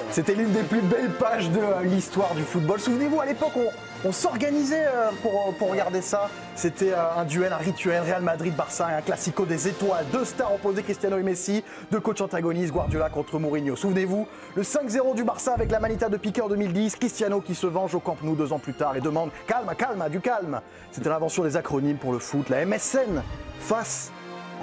C'était l'une des plus belles pages de l'histoire du football. Souvenez-vous, à l'époque, on s'organisait pour regarder ça. C'était un duel, un rituel, Real Madrid-Barça, un classico des étoiles. Deux stars opposées, Cristiano et Messi. Deux coachs antagonistes, Guardiola contre Mourinho. Souvenez-vous, le 5-0 du Barça avec la Manita de Piqué en 2010. Cristiano qui se venge au Camp Nou 2 ans plus tard et demande « calme, calme, du calme ». C'était l'invention des acronymes pour le foot. La MSN face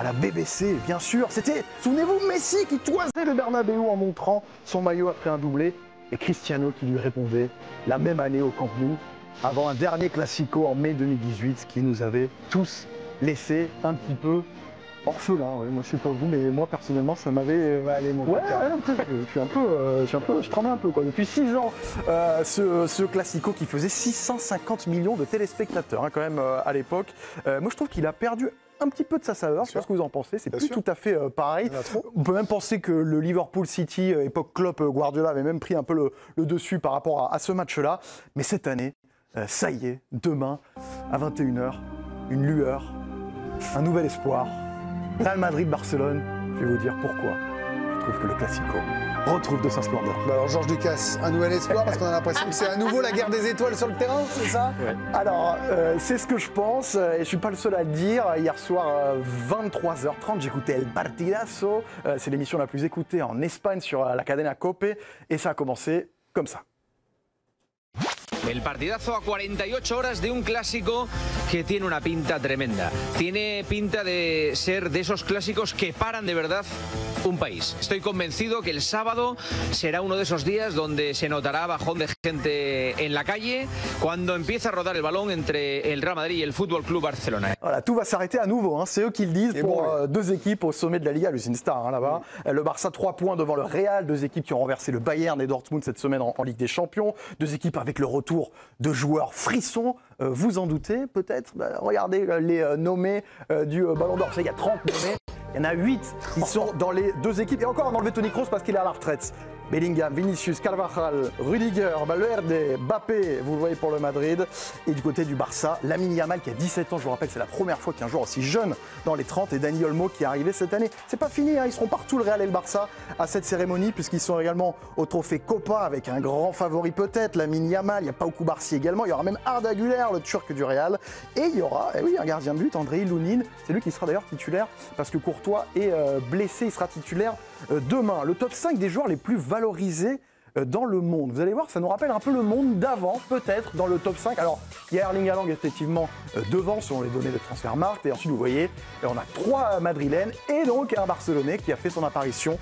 à la BBC, bien sûr. C'était, souvenez-vous, Messi qui toisait le Bernabéu en montrant son maillot après un doublé. Et Cristiano qui lui répondait la même année au Camp Nou, avant un dernier Classico en mai 2018, ce qui nous avait tous laissé un petit peu orphelins. Ouais. Moi, je sais pas vous, mais moi, personnellement, ça m'avait... je tremble un peu, quoi. Depuis 6 ans, ce Classico qui faisait 650 millions de téléspectateurs, hein, quand même, à l'époque. Moi, je trouve qu'il a perdu un petit peu de sa saveur, je sais pas ce que vous en pensez, c'est plus tout à fait pareil. On peut même penser que le Liverpool City, époque Klopp, Guardiola, avait même pris un peu le dessus par rapport à ce match-là. Mais cette année, ça y est, demain, à 21h, une lueur, un nouvel espoir. Real Madrid-Barcelone, je vais vous dire pourquoi. Je trouve que le Classico retrouve de sa splendeur. Bah alors Georges Lucas, un nouvel espoir parce qu'on a l'impression que c'est à nouveau la guerre des étoiles sur le terrain, c'est ça? Ouais. Alors, c'est ce que je pense et je ne suis pas le seul à le dire. Hier soir, 23h30, j'écoutais El Partidazo. C'est l'émission la plus écoutée en Espagne sur la cadena COPE et ça a commencé comme ça. El partidazo a 48 horas de un clásico que tiene una pinta tremenda. Tiene pinta de ser de esos clásicos que paran de verdad un país. Estoy convencido que el sábado será uno de esos días donde se notará bajón de gente en la calle cuando empiece a rodar el balón entre el Real Madrid y el Football Club Barcelona. Voilà, tout va s'arrêter à nouveau, hein. C'est eux qui le disent pour deux équipes au sommet de la Liga, Lucine Star hein, là-bas. Le Barça 3 points devant le Real, deux équipes qui ont renversé le Bayern et Dortmund cette semaine en Ligue des Champions, deux équipes avec le retour de joueurs frissons, vous en doutez peut-être. Regardez les nommés du Ballon d'Or, il y a 30 nommés, il y en a 8 qui sont dans les deux équipes et encore on a enlevé Toni Kroos parce qu'il est à la retraite. Bellingham, Vinicius, Carvajal, Rudiger, Valverde, Mbappé, vous le voyez pour le Madrid. Et du côté du Barça, Lamine Yamal qui a 17 ans, je vous rappelle, c'est la première fois qu'il y a un joueur aussi jeune dans les 30 et Dani Olmo qui est arrivé cette année. C'est pas fini, hein, ils seront partout le Real et le Barça à cette cérémonie puisqu'ils sont également au trophée Copa avec un grand favori peut-être, Lamine Yamal, il y a Pau Cubarsí également, il y aura même Arda Güler, le Turc du Real. Et il y aura, un gardien de but, Andrei Lunin, c'est lui qui sera d'ailleurs titulaire parce que Courtois est blessé, il sera titulaire demain. Le top 5 des joueurs les plus valorisés dans le monde. Vous allez voir, ça nous rappelle un peu le monde d'avant, peut-être, dans le top 5. Alors, il y a Erling Haaland effectivement devant, selon les données de Transfermarkt. Et ensuite, vous voyez, on a 3 Madrilènes et donc un Barcelonais qui a fait son apparition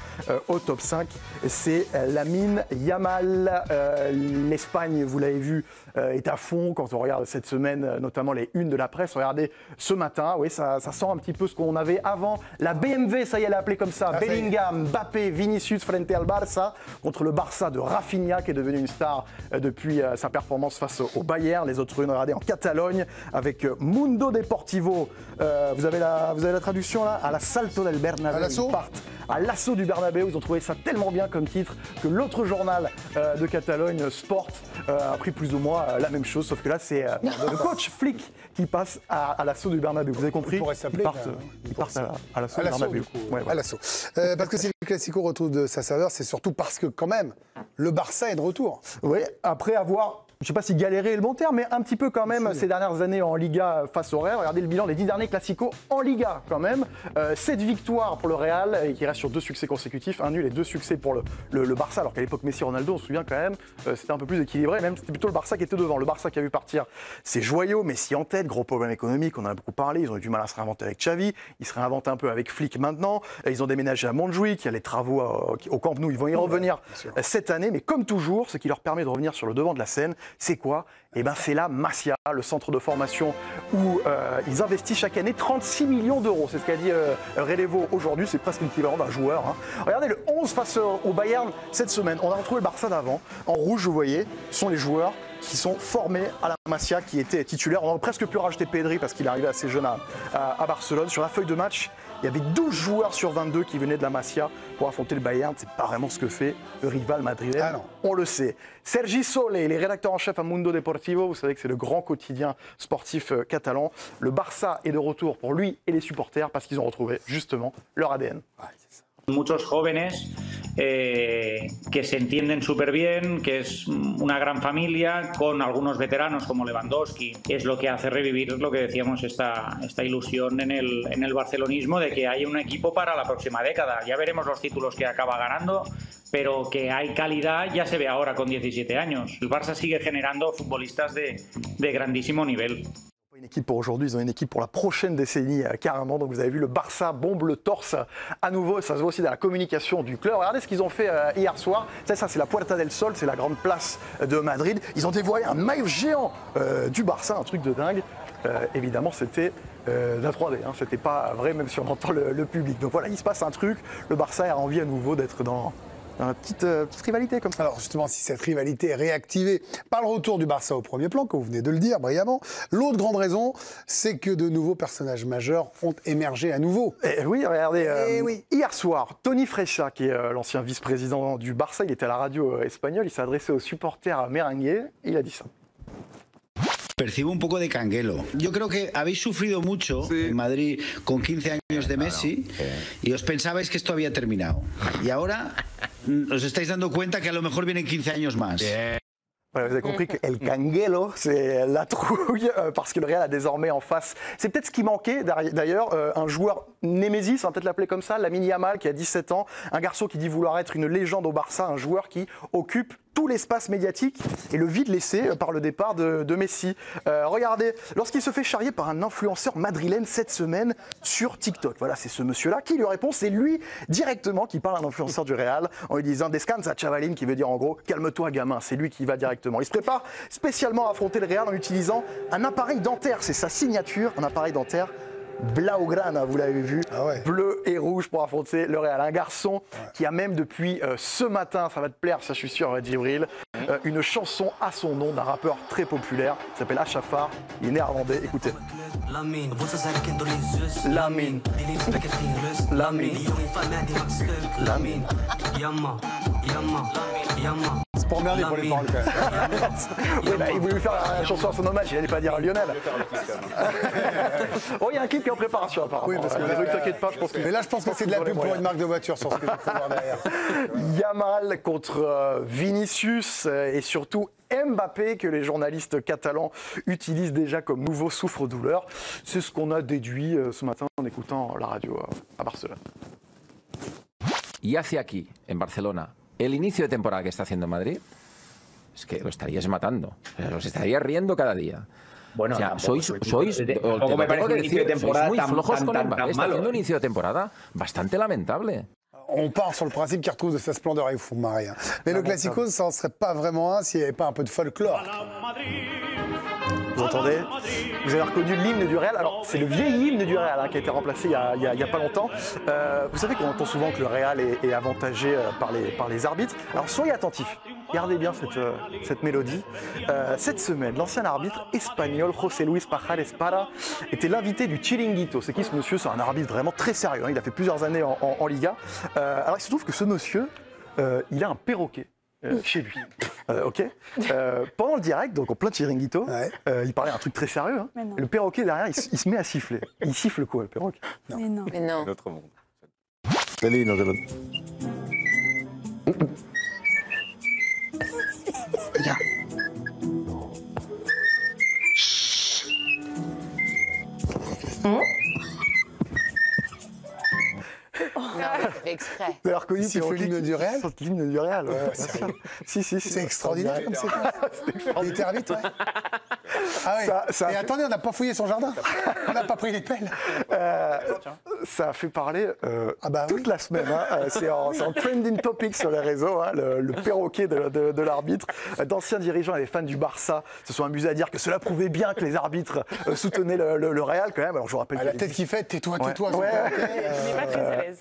au top 5. C'est Lamine Yamal. L'Espagne, vous l'avez vu, est à fond quand on regarde cette semaine, notamment les unes de la presse. Regardez ce matin, oui, ça sent un petit peu ce qu'on avait avant. La BMW, ça y est, elle est appelée comme ça. Bellingham, Mbappé, Vinicius, frente al Barça, contre le Barça de Rafinha qui est devenu une star depuis sa performance face au Bayern. Les autres unes, regardez, en Catalogne avec Mundo Deportivo. Vous avez la traduction là, à la Salto del Bernabéu. Ils partent à l'assaut du Bernabéu. Ils ont trouvé ça tellement bien comme titre que l'autre journal de Catalogne, Sport, a pris plus ou moins la même chose, sauf que là c'est le coach Flick qui passe à l'assaut du Bernabéu. Vous avez compris? Ils partent à l'assaut du Bernabéu. Ouais, à l'assaut. Parce que si le Classico retrouve de sa saveur, c'est surtout parce que quand même le Barça est de retour. Oui, après avoir, je ne sais pas si galérer est le bon terme, mais un petit peu quand même ces dernières années en Liga face au Real. Regardez le bilan des 10 derniers Classicos en Liga quand même. 7 victoires pour le Real et qui reste sur 2 succès consécutifs, un nul et 2 succès pour le Barça. Alors qu'à l'époque Messi-Ronaldo, on se souvient quand même, c'était un peu plus équilibré. Même c'était plutôt le Barça qui était devant. Le Barça qui a vu partir ses joyaux, Messi en tête, gros problème économique, on en a beaucoup parlé. Ils ont eu du mal à se réinventer avec Xavi. Ils se réinventent un peu avec Flick maintenant. Ils ont déménagé à Montjuïc, il y a les travaux au Camp Nou. Ils vont y revenir cette année. Mais comme toujours, ce qui leur permet de revenir sur le devant de la scène, c'est quoi? Eh ben, c'est la Masia, le centre de formation où ils investissent chaque année 36 millions d'euros. C'est ce qu'a dit Relevo aujourd'hui, c'est presque l'équivalent d'un joueur. Hein. Regardez le 11 face au Bayern cette semaine. On a retrouvé le Barça d'avant. En rouge, vous voyez, sont les joueurs qui sont formés à la Masia, qui étaient titulaires. On aurait presque pu rajouter Pedri parce qu'il est arrivé assez jeune à Barcelone. Sur la feuille de match, il y avait 12 joueurs sur 22 qui venaient de la Masia pour affronter le Bayern. C'est pas vraiment ce que fait le rival madrilène. Ah non. On le sait. Sergi Solé, les rédacteurs en chef à Mundo Deportivo, vous savez que c'est le grand quotidien sportif catalan. Le Barça est de retour pour lui et les supporters parce qu'ils ont retrouvé justement leur ADN. Muchos jóvenes que se entienden súper bien, que es una gran familia con algunos veteranos como Lewandowski. Es lo que hace revivir lo que decíamos, esta ilusión en el barcelonismo de que hay un equipo para la próxima década. Ya veremos los títulos que acaba ganando, pero que hay calidad ya se ve ahora con 17 años. El Barça sigue generando futbolistas de grandísimo nivel. Une équipe pour aujourd'hui, ils ont une équipe pour la prochaine décennie carrément. Donc vous avez vu, le Barça bombe le torse à nouveau. Ça se voit aussi dans la communication du club. Regardez ce qu'ils ont fait hier soir. Ça c'est la Puerta del Sol, c'est la grande place de Madrid. Ils ont dévoilé un maillot géant du Barça, un truc de dingue. Évidemment, c'était de la 3D. Hein. C'était pas vrai, même si on entend le public. Donc voilà, il se passe un truc. Le Barça a envie à nouveau d'être dans une petite rivalité comme ça. Alors justement, si cette rivalité est réactivée par le retour du Barça au premier plan, comme vous venez de le dire brillamment, l'autre grande raison, c'est que de nouveaux personnages majeurs ont émergé à nouveau. Et oui, regardez, oui. Hier soir, Toni Freixa, qui est l'ancien vice-président du Barça, il était à la radio espagnole, il s'est adressé aux supporters merengues, il a dit ça. Percibo un poco de canguelo. Yo creo que habéis sufrido mucho en Madrid con 15 años de Messi y os pensabais que esto había terminado. Y ahora os estáis dando cuenta que a lo mejor vienen 15 años más. Voilà, vous avez compris que El Canguelo, c'est la trouille, parce que le Real a désormais en face. C'est peut-être ce qui manquait d'ailleurs, un joueur Némésis, on va peut-être l'appeler comme ça, Lamine Yamal, qui a 17 ans, un garçon qui dit vouloir être une légende au Barça, un joueur qui occupe tout l'espace médiatique et le vide laissé par le départ de Messi. Regardez, lorsqu'il se fait charrier par un influenceur madrilène cette semaine sur TikTok. Voilà, c'est ce monsieur-là qui lui répond, c'est lui directement qui parle à un influenceur du Real en lui disant « Descansa, chavalin », qui veut dire en gros « calme-toi, gamin », c'est lui qui y va directement. Il se prépare spécialement à affronter le Real en utilisant un appareil dentaire, c'est sa signature, un appareil dentaire Blaugrana, vous l'avez vu, bleu et rouge pour affronter le Real. Un garçon qui a même depuis ce matin, ça va te plaire, ça je suis sûr, Djibril, une chanson à son nom d'un rappeur très populaire, il s'appelle Achafar, il est néerlandais, écoutez. Lamine. Lamine. Lamine. C'est pour emmerder pour les paroles quand même. Oui, bah, il voulait lui faire la chanson à son hommage, il n'allait pas dire Lionel. Oh, il y a un clip qui est en préparation apparemment. Oui, parce que ne t'inquiète pas, je pense que. Mais là, je pense que c'est de la pub pour une marque de voiture sur ce que je peux voir derrière. Yamal contre Vinicius et surtout Mbappé, que les journalistes catalans utilisent déjà comme nouveau souffre-douleur. C'est ce qu'on a déduit ce matin en écoutant la radio à Barcelone. Y hacia aquí, en Barcelona, el inicio de temporada que está haciendo en Madrid, es que lo estaríais matando. O sea, os estaríais riendo cada día. Bueno, o sea, tampoco me parece un inicio de temporada muy flojos con Mbappé. tan Está malo. haciendo un inicio de temporada bastante lamentable. On part sur le principe qu'il retrouve de sa splendeur, il faut marrer. Mais le Classico, ça n'en serait pas vraiment un s'il n'y avait pas un peu de folklore. Vous entendez? Vous avez reconnu l'hymne du Real. Alors, c'est le vieil hymne du Real qui a été remplacé il y a pas longtemps. Vous savez qu'on entend souvent que le Real est avantagé par les arbitres. Alors, soyez attentifs. Regardez bien cette mélodie. Cette semaine, l'ancien arbitre espagnol José Luis Pajares Para était l'invité du Chiringuito. C'est qui ce monsieur? C'est un arbitre vraiment très sérieux. Il a fait plusieurs années en Liga. Alors, il se trouve que ce monsieur, il a un perroquet. Chez lui. Ok. Pendant le direct, donc en plein Chiringuito, il parlait un truc très sérieux. Hein. Le perroquet derrière, il se met à siffler. Il siffle quoi, le perroquet? Non. Mais non. Mais non. Notre monde. Non, c'est fait exprès. Vous avez reconnu l'hymne du Real? L'hymne du Real, ouais. Si. C'est extraordinaire comme c'est quoi. Il était arbitre, ouais. Ah oui. Et attendez, on n'a pas fouillé son jardin. On n'a pas pris les pelles. Ça a fait parler toute la semaine. Hein. C'est en trending topic sur les réseaux, hein, le perroquet de l'arbitre. D'anciens dirigeants et des fans du Barça se sont amusés à dire que cela prouvait bien que les arbitres soutenaient le Real quand même. Alors je vous rappelle la tête qui fait, tais-toi, tais-toi.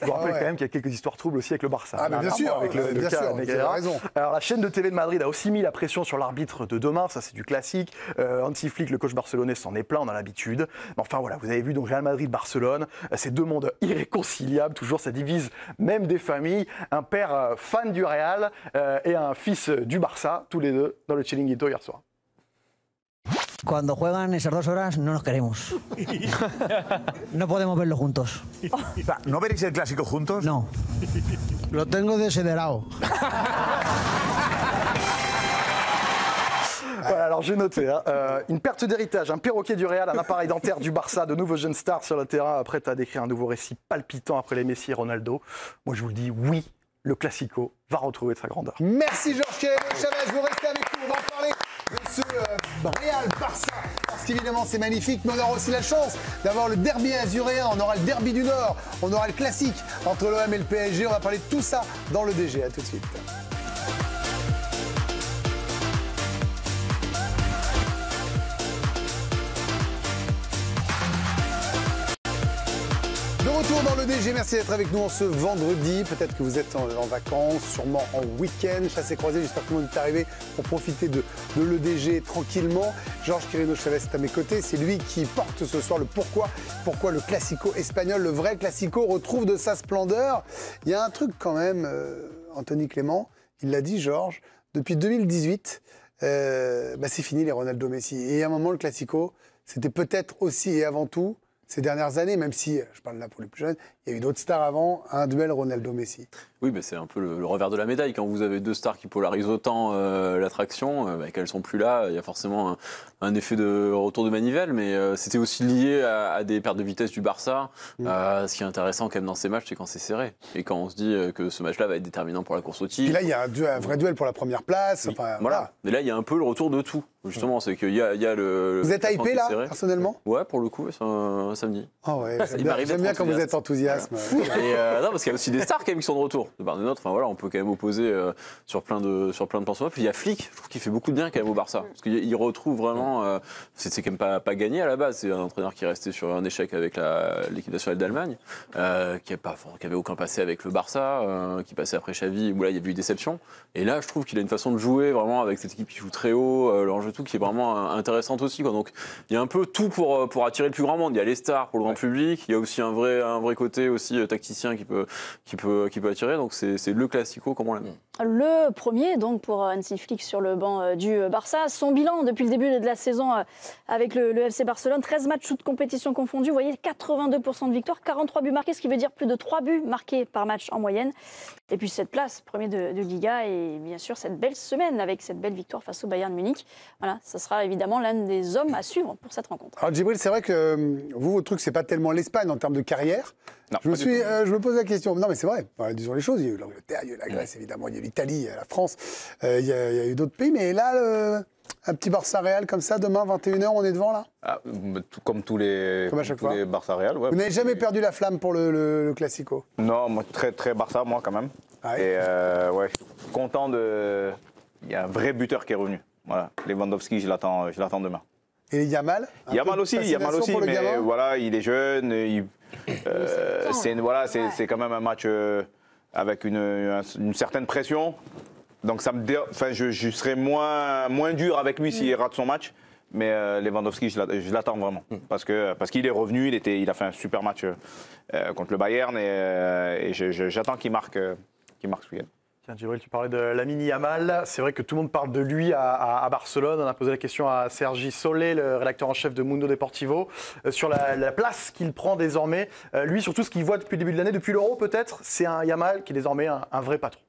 Je vous rappelle quand même qu'il y a quelques histoires troubles aussi avec le Barça. Ah, mais bien sûr, avec le bien cas sûr, vous avez raison. Alors la chaîne de TV de Madrid a aussi mis la pression sur l'arbitre de demain, ça c'est du classique. Hansi Flick, le coach barcelonais, s'en est plaint, on a l'habitude. Mais enfin voilà, vous avez vu donc Real Madrid-Barcelone, ces deux mondes irréconciliables, toujours ça divise même des familles. Un père fan du Real et un fils du Barça, tous les deux dans le Chiringuito hier soir. Cuando juegan esas 2 horas no nos queremos. No podemos verlo juntos. ¿No veréis el clásico juntos? No. Lo tengo desiderado. Voilà, alors j'ai noté, une perte d'héritage, un perroquet du Real, un appareil dentaire du Barça, de nouveaux jeunes stars sur le terrain, prêts à décrire un nouveau récit palpitant après les Messi et Ronaldo. Moi je vous le dis, oui, le Classico va retrouver sa grandeur. Merci Georges Chavez, vous restez avec nous, on va en parler de ce Real-Barça, parce qu'évidemment c'est magnifique, mais on aura aussi la chance d'avoir le derby azuréen, on aura le derby du Nord, on aura le classique entre l'OM et le PSG, on va parler de tout ça dans le DG, à tout de suite. De retour dans le DG, merci d'être avec nous en ce vendredi. Peut-être que vous êtes en vacances, sûrement en week-end, chassé croisé. J'espère que tout le monde est arrivé pour profiter de l'EDG tranquillement. Georges Chavez est à mes côtés. C'est lui qui porte ce soir le pourquoi le Classico espagnol, le vrai Classico, retrouve de sa splendeur. Il y a un truc quand même, Anthony Clément, il l'a dit Georges, depuis 2018, c'est fini les Ronaldo Messi. Et à un moment, le Classico, c'était peut-être aussi et avant tout, ces dernières années, même si, je parle là pour les plus jeunes, il y a eu d'autres stars avant, un duel Ronaldo-Messi. Oui, mais c'est un peu le revers de la médaille. Quand vous avez 2 stars qui polarisent autant l'attraction, qu'elles ne sont plus là, il y a forcément un effet de retour de manivelle, mais c'était aussi lié à des pertes de vitesse du Barça. Ce qui est intéressant quand même dans ces matchs, c'est quand c'est serré. Et quand on se dit que ce match-là va être déterminant pour la course au titre. Puis là, il y a un vrai duel pour la première place. Oui, voilà. Et là, il y a un peu le retour de tout. Justement, c'est qu'il y a le... Vous êtes hypé là, personnellement ? Ouais, pour le coup, c'est un samedi. Ah ouais, j'aime bien quand vous êtes enthousiaste. Voilà. Et non, parce qu'il y a aussi des stars quand même qui sont de retour. De part de notre, on peut quand même opposer sur plein de plans sur. Puis il y a Flick, je trouve qu'il fait beaucoup de bien quand même au Barça. Parce qu'il retrouve vraiment... c'est quand même pas gagné à la base. C'est un entraîneur qui est resté sur un échec avec l'équipe nationale d'Allemagne, qui avait aucun passé avec le Barça, qui passait après Xavi, où là il y a eu déception. Et là, je trouve qu'il a une façon de jouer vraiment avec cette équipe qui joue très haut, l'enjeu tout, qui est vraiment intéressante aussi, quoi. Donc il y a un peu tout pour attirer le plus grand monde. Il y a les stars pour le grand public, il y a aussi un vrai côté aussi tacticien qui peut attirer. Donc c'est le Classico comme on l'aime. Le premier donc pour Hansi Flick sur le banc du Barça. Son bilan depuis le début de la saison avec le FC Barcelone, 13 matchs toutes compétitions confondues, vous voyez 82% de victoire, 43 buts marqués, ce qui veut dire plus de 3 buts marqués par match en moyenne. Et puis cette place, premier de Liga, et bien sûr cette belle semaine avec cette belle victoire face au Bayern Munich. Voilà, ça sera évidemment l'un des hommes à suivre pour cette rencontre. Alors Djibril, c'est vrai que vous, votre truc, c'est pas tellement l'Espagne en termes de carrière. Non, je me pose la question. Non, mais c'est vrai. Enfin, disons les choses. Il y a eu l'Angleterre, il y a eu la Grèce, évidemment, il y a eu l'Italie, la France. Il y a eu d'autres pays. Mais là, un petit Barça Real comme ça, demain, 21h, on est devant, là comme tous les Barça Real. Ouais. Vous n'avez jamais perdu la flamme pour le Classico? Non, moi, très Barça, moi, quand même. Ah, et je suis content de... Il y a un vrai buteur qui est revenu. Voilà. Lewandowski, je l'attends demain. Et Yamal? Yamal aussi, mais voilà, il est jeune. C'est quand même un match avec une certaine pression. Donc je serais moins dur avec lui s'il rate son match. Mais Lewandowski, je l'attends vraiment. Parce qu'il est revenu, il a fait un super match contre le Bayern. Et j'attends qu'il marque ce week-end. Tiens, Djibril, tu parlais de Lamine Yamal. C'est vrai que tout le monde parle de lui à Barcelone. On a posé la question à Sergi Solé, le rédacteur en chef de Mundo Deportivo, sur la place qu'il prend désormais. Lui, surtout ce qu'il voit depuis le début de l'année, depuis l'Euro peut-être, c'est un Yamal qui est désormais un vrai patron.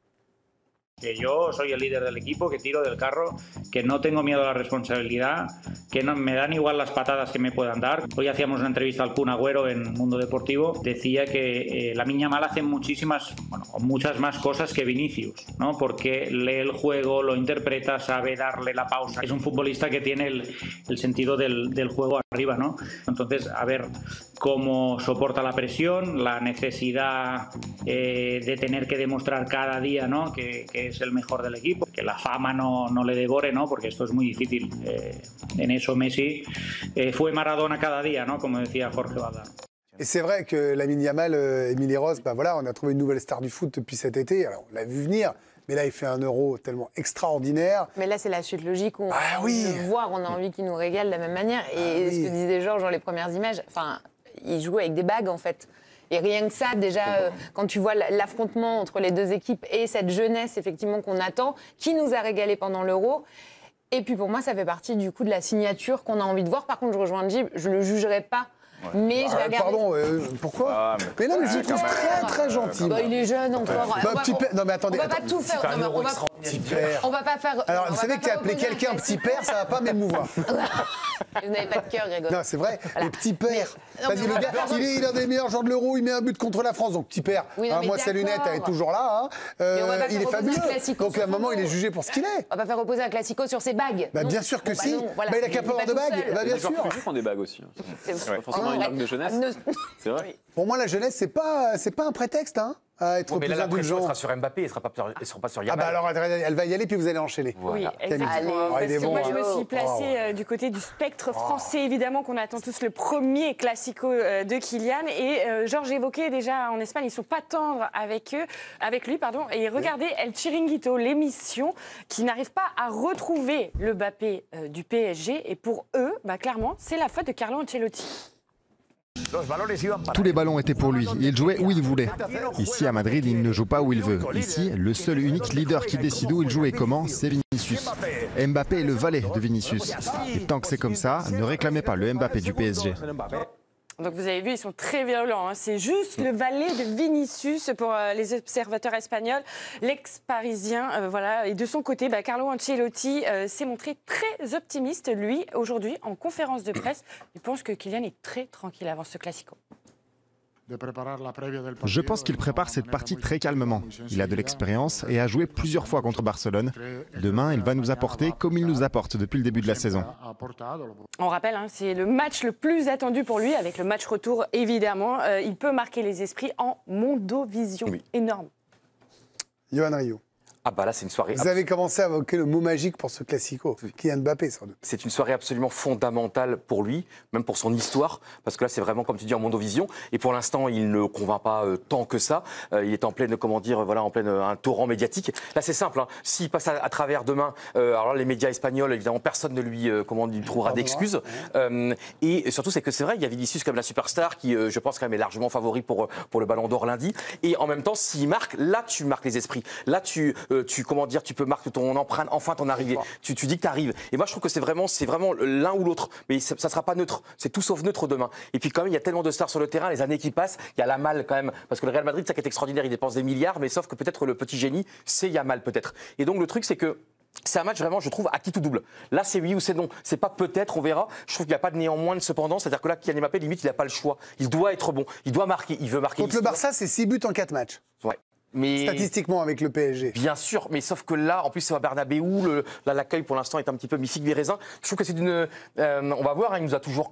Que yo soy el líder del equipo, que tiro del carro, que no tengo miedo a la responsabilidad, que no, me dan igual las patadas que me puedan dar. Hoy hacíamos una entrevista al Kun Agüero en Mundo Deportivo, decía que Lamine Yamal hace muchas más cosas que Vinicius, ¿no? Porque lee el juego, lo interpreta, sabe darle la pausa. Es un futbolista que tiene el sentido del juego arriba, ¿no? Entonces, a ver cómo soporta la presión, la necesidad de tener que demostrar cada día, ¿no? que es el mejor del equipo, que la fama no le devore, ¿no? Porque esto es muy difícil. En eso Messi fue Maradona cada día, ¿no? Como decía Jorge Valdano. Et c'est vrai que Lamine Yamal, Émile Rose, on a trouvé une nouvelle star du foot depuis cet été. Alors, on l'a vu venir, mais là, il fait un Euro tellement extraordinaire. Mais là, c'est la suite logique. On veut voir, on a envie qu'il nous régale de la même manière. Et ce que disait Georges dans les premières images, il joue avec des bagues, en fait. Et rien que ça, déjà, quand tu vois l'affrontement entre les deux équipes et cette jeunesse, effectivement, qu'on attend, qui nous a régalé pendant l'Euro, Et puis pour moi, ça fait partie du coup de la signature qu'on a envie de voir. Par contre, je rejoins Jib, je le jugerai pas. Mais je vais regarder. Pardon, pourquoi mais non, mais je le trouve très gentil. Il est jeune encore. Non, mais attendez. On va pas tout faire. Petit père. On va pas faire. Alors, vous savez qu'appeler quelqu'un petit père, ça va pas m'émouvoir. Vous n'avez pas de cœur, Grégory. Non, c'est vrai. Le petit père. Vas-y, le gars, il est un des meilleurs joueurs de l'Euro, il met un but contre la France. Donc, petit père. Moi, sa lunette, elle est toujours là. Il est fabuleux. Donc, à un moment, il est jugé pour ce qu'il est. On va pas faire reposer un classico sur ses bagues. Bien sûr que si. Il a qu'à pas avoir de bagues. Bien sûr. Les joueurs ont des bagues aussi. Une marque de jeunesse. C'est vrai. Pour moi, la jeunesse, c'est pas un prétexte à être plus indulgent. La pression sera sur Mbappé, elle sera pas sur Yamal. Alors, elle va y aller, puis vous allez enchaîner. Oui, exactement. Moi, je me suis placée du côté du spectre français, évidemment, qu'on attend tous le premier classico de Kylian. Et Georges évoquait déjà en Espagne, ils ne sont pas tendres avec lui. Et regardez El Chiringuito, l'émission qui n'arrive pas à retrouver le Mbappé du PSG. Et pour eux, clairement, c'est la faute de Carlo Ancelotti. Tous les ballons étaient pour lui. Il jouait où il voulait. Ici, à Madrid, il ne joue pas où il veut. Ici, le seul unique leader qui décide où il joue et comment, c'est Vinicius. Mbappé est le valet de Vinicius. Et tant que c'est comme ça, ne réclamez pas le Mbappé du PSG. Donc vous avez vu, ils sont très violents. C'est juste le valet de Vinicius pour les observateurs espagnols, l'ex-parisien. Et de son côté, Carlo Ancelotti s'est montré très optimiste, lui, aujourd'hui, en conférence de presse. Il pense que Kylian est très tranquille avant ce classico. Je pense qu'il prépare cette partie très calmement. Il a de l'expérience et a joué plusieurs fois contre Barcelone. Demain, il va nous apporter comme il nous apporte depuis le début de la saison. On rappelle, c'est le match le plus attendu pour lui, avec le match retour évidemment. Il peut marquer les esprits en mondovision. Énorme. Yohan Ryu. Là, c'est une soirée. Vous avez commencé à évoquer le mot magique pour ce classico, Kylian Mbappé, sans doute. C'est une soirée absolument fondamentale pour lui, même pour son histoire, parce que là, c'est vraiment, comme tu dis, en mondovision. Et pour l'instant, il ne convainc pas tant que ça. Il est en pleine, en pleine un torrent médiatique. Là, c'est simple. S'il passe à travers demain, alors là, les médias espagnols, évidemment, personne ne lui trouvera d'excuses. Et surtout, c'est que c'est vrai, il y a Vinicius comme la superstar qui, je pense, quand même est largement favori pour le Ballon d'Or lundi. Et en même temps, s'il marque, là, tu marques les esprits. Là, tu peux marquer ton empreinte, enfin ton arrivée. Tu dis que tu arrives. Et moi, je trouve que c'est vraiment l'un ou l'autre. Mais ça ne sera pas neutre. C'est tout sauf neutre demain. Et puis quand même, il y a tellement de stars sur le terrain, les années qui passent, il y a Yamal quand même. Parce que le Real Madrid, ça qui est extraordinaire, il dépense des milliards, mais sauf que peut-être le petit génie, c'est Yamal peut-être. Et donc le truc, c'est que c'est un match vraiment, je trouve, à qui tout double. Là, c'est oui ou c'est non. C'est pas peut-être, on verra. Je trouve qu'il n'y a pas de néanmoins cependant. C'est-à-dire que là, Kylian Mbappé, limite, il n'a pas le choix. Il doit être bon. Il doit marquer. Il veut marquer. Contre le Barça, c'est 6 buts en 4 matchs. Ouais. Mais statistiquement avec le PSG. Bien sûr, mais sauf que là, en plus, c'est à Bernabéu, l'accueil pour l'instant est un petit peu mi-figue mi-raisin. Je trouve que c'est on va voir, il nous a toujours,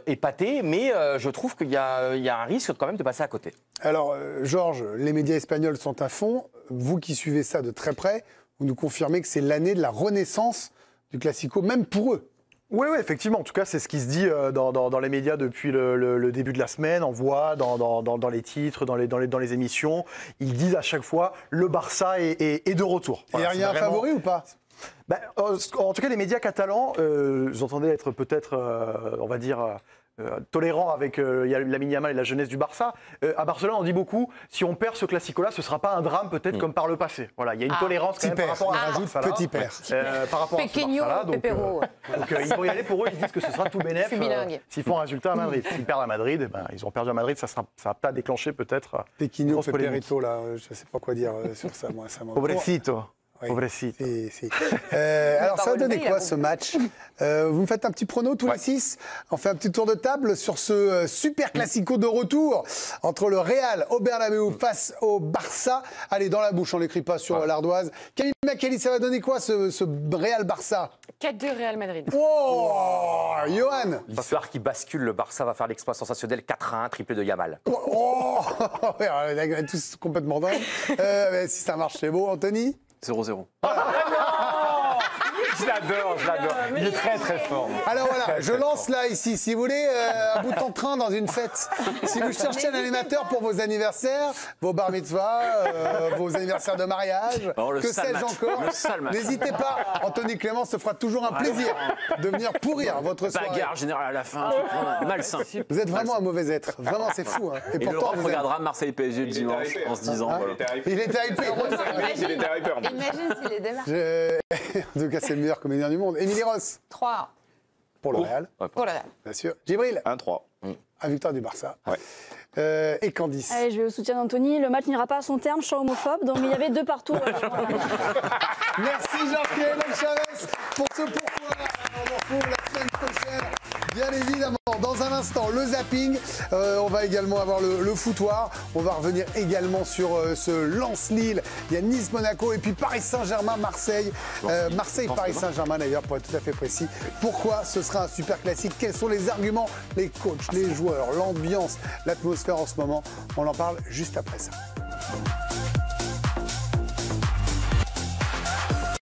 épaté, mais je trouve qu'il y a un risque quand même de passer à côté. Alors, Georges, les médias espagnols sont à fond. Vous qui suivez ça de très près, vous nous confirmez que c'est l'année de la renaissance du Classico, même pour eux. Oui, effectivement. En tout cas, c'est ce qui se dit dans les médias depuis le début de la semaine. On voit dans les titres, dans les émissions, ils disent à chaque fois le Barça est de retour. Voilà, il y a un favori ou pas ? En tout cas, les médias catalans, j'entendais être peut-être, on va dire, tolérant avec Lamine Yamal et la jeunesse du Barça. À Barcelone, on dit beaucoup, si on perd ce classico-là, ce ne sera pas un drame peut-être comme par le passé. Voilà, il y a une tolérance quand même par rapport à ce Barça-là. Petit père. Par rapport Pequeño, à ce Barça-là. Donc ils vont y aller pour eux, ils disent que ce sera tout bénef s'ils font un résultat à Madrid. S'ils perdent à Madrid, ils ont perdu à Madrid, ça va pas déclencher peut-être Pequeño, Peperito, là, je ne sais pas quoi dire sur ça, moi. Pobrecito. Alors, ça va donner quoi ce match ? Vous me faites un petit prono tous les 6 ? On fait un petit tour de table sur ce super classico de retour entre le Real au Bernabéu face au Barça. Allez, dans la bouche, on n'écrit pas sur l'ardoise. Camille Macali, ça va donner quoi ce Real-Barça ? 4-2 Real Madrid. Oh, Yohan ! L'histoire qui bascule, le Barça va faire l'exploit sensationnel 4-1, triplé de Yamal. Oh, on est tous complètement dingues. Si ça marche, c'est beau, Anthony ? 0-0. Je l'adore. Il est très très fort. Alors voilà, je lance là ici, si vous voulez, un bout en train dans une fête. Si vous cherchez un animateur pour vos anniversaires, vos bar mitzvahs, vos anniversaires de mariage, que sais-je encore, n'hésitez pas. Anthony Clément se fera toujours un plaisir de venir pourrir votre soirée. Bagarre générale à la fin, malsain. Vous êtes vraiment un mauvais être. Vraiment, c'est fou. Et pourtant, on regardera Marseille-PSG le dimanche en se disant. Il était hypé. Imagine s'il est démarré. En tout cas, c'est le mieux meilleure comédienne du monde. Émilie Ross. 3. Pour le Real. Pour le Real. Bien sûr. Djibril. 1-3. À victoire du Barça. Et Candice. Allez, je vais au soutien d'Anthony. Le match n'ira pas à son terme, je suis homophobe, donc il y avait 2 partout. Merci Jean-Pierre Chavez pour ce pourquoi. On se retrouve la semaine prochaine, bien évidemment. Dans un instant, le zapping. On va également avoir le foutoir. On va revenir également sur ce Lens-Lille. Il y a Nice-Monaco et puis Paris Saint-Germain, Marseille. Marseille-Paris Saint-Germain d'ailleurs, pour être tout à fait précis. Pourquoi ce sera un super classique? Quels sont les arguments, les coachs, les joueurs, l'ambiance, l'atmosphère en ce moment? On en parle juste après ça.